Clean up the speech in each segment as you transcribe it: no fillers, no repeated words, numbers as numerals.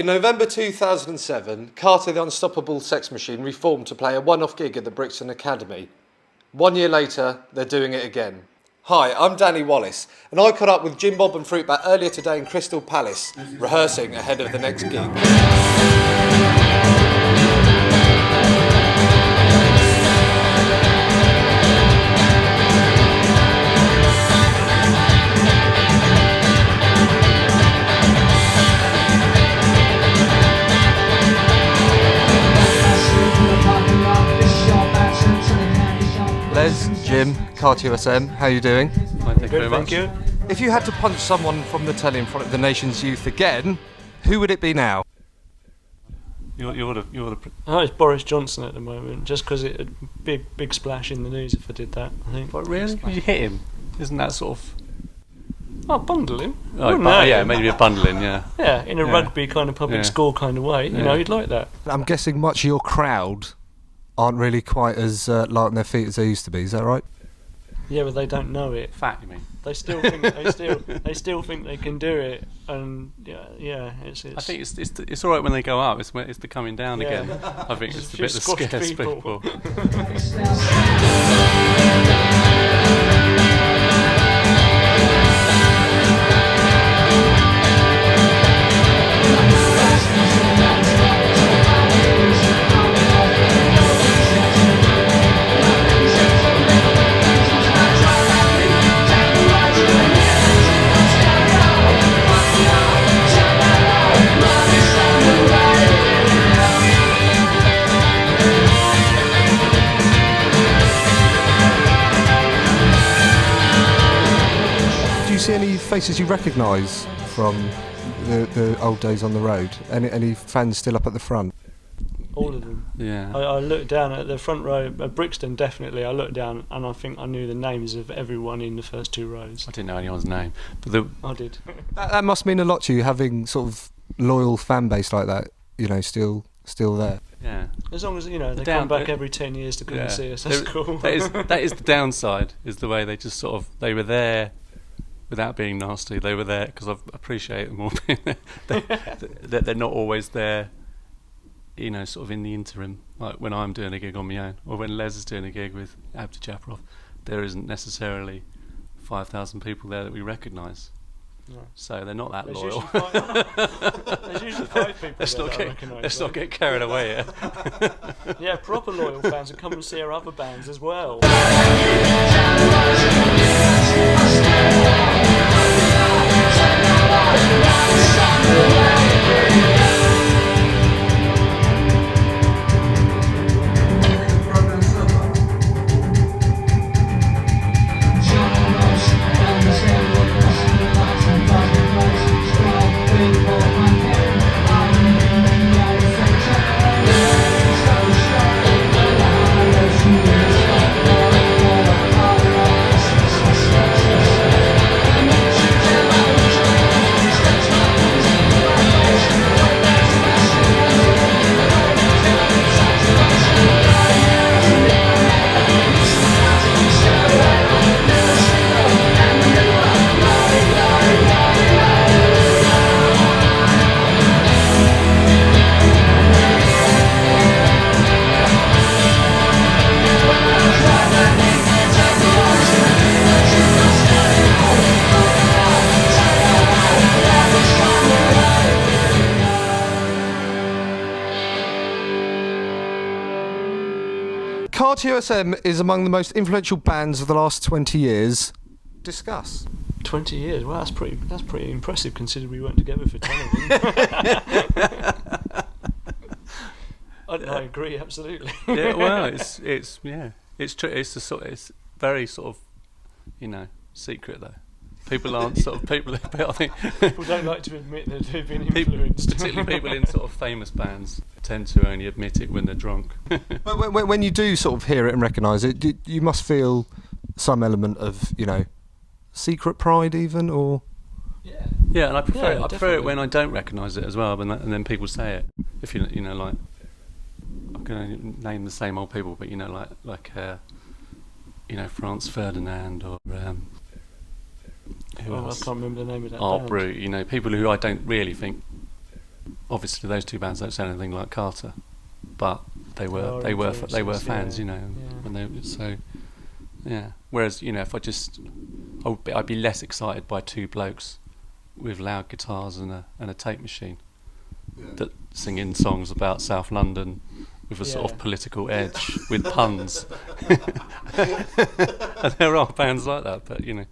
In November 2007, Carter the Unstoppable Sex Machine reformed to play a one-off gig at the Brixton Academy. 1 year later, they're doing it again. Hi, I'm Danny Wallace, and I caught up with Jim Bob and Fruitbat earlier today in Crystal Palace, rehearsing ahead of the next gig. Les, Jim, Carter USM, how are you doing? Fine, thank you very much. Thank you. If you had to punch someone from the telly in front of the nation's youth again, who would it be now? You're the Oh, it's Boris Johnson at the moment, just because it would big splash in the news if I did that, I think. But really? Did you hit him? Isn't that sort of... Oh, bundle him. Yeah, maybe a bundling, yeah. Yeah, in a rugby kind of public school kind of way, you know, you'd like that. I'm guessing much of your crowd aren't really quite as light on their feet as they used to be, is that right? Yeah, but they don't know it. Fat, you mean? They still think they still think they can do it, and it's. I think it's all right when they go up. It's the coming down again. I think it's the bit that scares people. Do you see any faces you recognise from the old days on the road? Any fans still up at the front? All of them. Yeah. I looked down at the front row at Brixton, definitely. I looked down and I think I knew the names of everyone in the first two rows. I didn't know anyone's name. But I did. That must mean a lot to you, having sort of loyal fan base like that, you know, still there. yeah. As long as, you know, they come back every 10 years to come and see us, that's cool. That is the downside, is the way they just sort of... They were there without being nasty. They were there because I appreciate them all being there. They're not always there, you know, sort of in the interim, like when I'm doing a gig on my own, or when Les is doing a gig with Abdi Japarov. There isn't necessarily 5,000 people there that we recognise. No. So they're not that There's loyal. There's usually 5 people Let's there not that I recognise. let's not get carried away here. Yeah, proper loyal fans who come and see our other bands as well. Carter USM is among the most influential bands of the last 20 years. Discuss. 20 years. Well, that's pretty impressive considering we weren't together for 10 of them. I agree absolutely. Yeah, well, it's true. It's very sort of, you know, secret though. People aren't sort of people. I think people don't like to admit that they've been influenced. Particularly people in sort of famous bands tend to only admit it when they're drunk. But when you do sort of hear it and recognise it, you must feel some element of, you know, secret pride even, or... Yeah, and I prefer definitely. it when I don't recognise it as well, and then people say it. If you know, like, I'm going to name the same old people, but you know, like you know, Franz Ferdinand or who I else? can't remember the name of that Art band. Brut, you know, people who I don't really think obviously those two bands don't sound anything like Carter, but they were fans, you know. Yeah. When yeah. Whereas, you know, if I'd be less excited by two blokes with loud guitars and a tape machine that singing songs about South London with a sort of political edge with puns. And there are bands like that, but you know,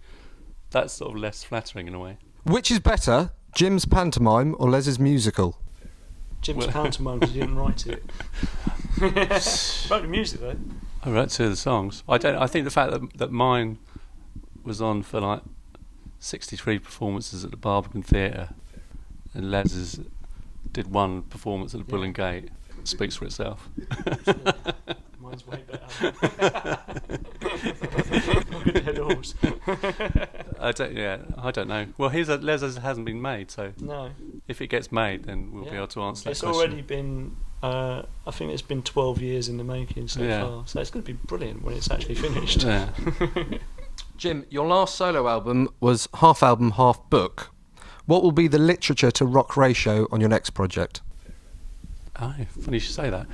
that's sort of less flattering in a way. Which is better, Jim's pantomime or Les's musical? Jim's pantomime because he didn't write it. Wrote the music though. I wrote two of the songs. I think the fact that mine was on for like 63 performances at the Barbican Theatre, and Les's did one performance at the Bull and Gate speaks for itself. Mine's way better. Good head horse. I don't know. Well, Les's hasn't been made, so no. If it gets made, then we'll be able to answer that question. It's already been. I think it's been 12 years in the making so far, so it's going to be brilliant when it's actually finished. Yeah. Jim, your last solo album was half album, half book. What will be the literature to rock ratio on your next project? Oh, funny you should say that.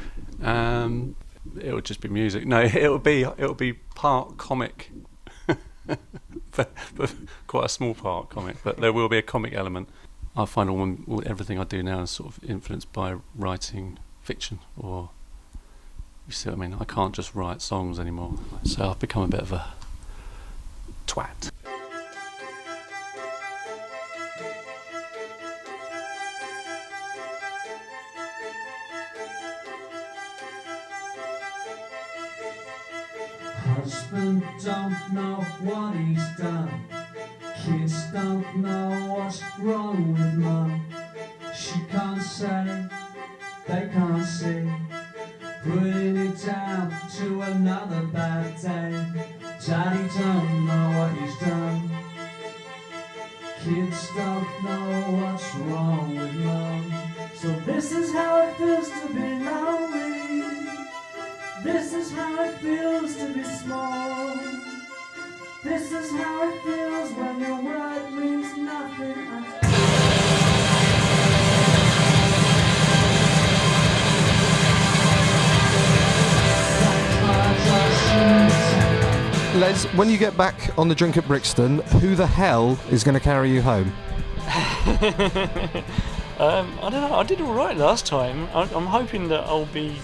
It would just be music. No, it'll be part comic, but quite a small part comic. But there will be a comic element. I find everything I do now is sort of influenced by writing fiction, or you see what I mean. I can't just write songs anymore, so I've become a bit of a twat. Husband don't know what he's done. Kids don't know what's wrong with mum. She can't say, they can't see. Putting it down to another bad day. Daddy don't know what he's done. Kids don't know what's wrong with mum. So this is how it feels to be lonely. This is how it feels to be small. This is how it feels when your word means nothing at all. Les, when you get back on the drink at Brixton, who the hell is going to carry you home? I don't know. I did all right last time. I'm hoping that I'll be,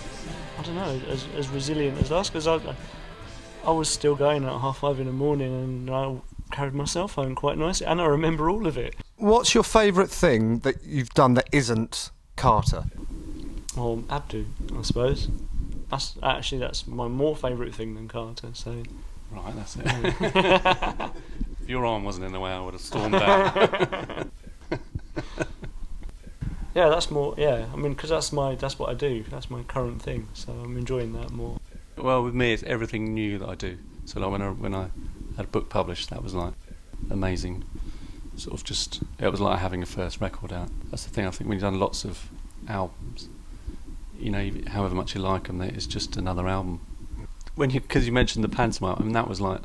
I don't know, as resilient as last, because I was still going at 5:30 in the morning, and I carried myself home quite nicely, and I remember all of it. What's your favourite thing that you've done that isn't Carter? Well, Abdu, I suppose. That's my more favourite thing than Carter. So. Right, that's it. If your arm wasn't in the way, I would have stormed out. Yeah, that's more. Yeah, I mean, because that's what I do. That's my current thing. So I'm enjoying that more. Well, with me, it's everything new that I do. So like when I had a book published, that was like amazing. Sort of it was like having a first record out. That's the thing. I think when you've done lots of albums, you know, however much you like them, it's just another album. Because you mentioned the pantomime, I mean, that was like,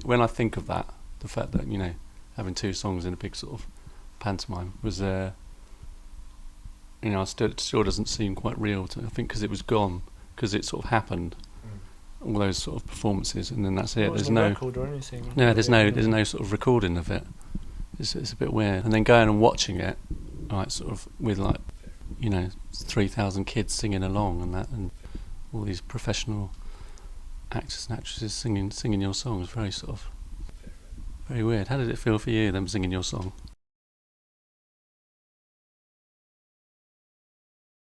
when I think of that, the fact that, you know, having two songs in a big sort of pantomime was, you know, it still doesn't seem quite real to me. I think because it was gone, because it sort of happened, all those sort of performances, and then that's it. There's no record or anything. No, there's no sort of recording of it. It's a bit weird. And then going and watching it, like sort of with like, you know, 3,000 kids singing along and that, and all these professional actors and actresses singing your songs, very weird. How did it feel for you, them singing your song?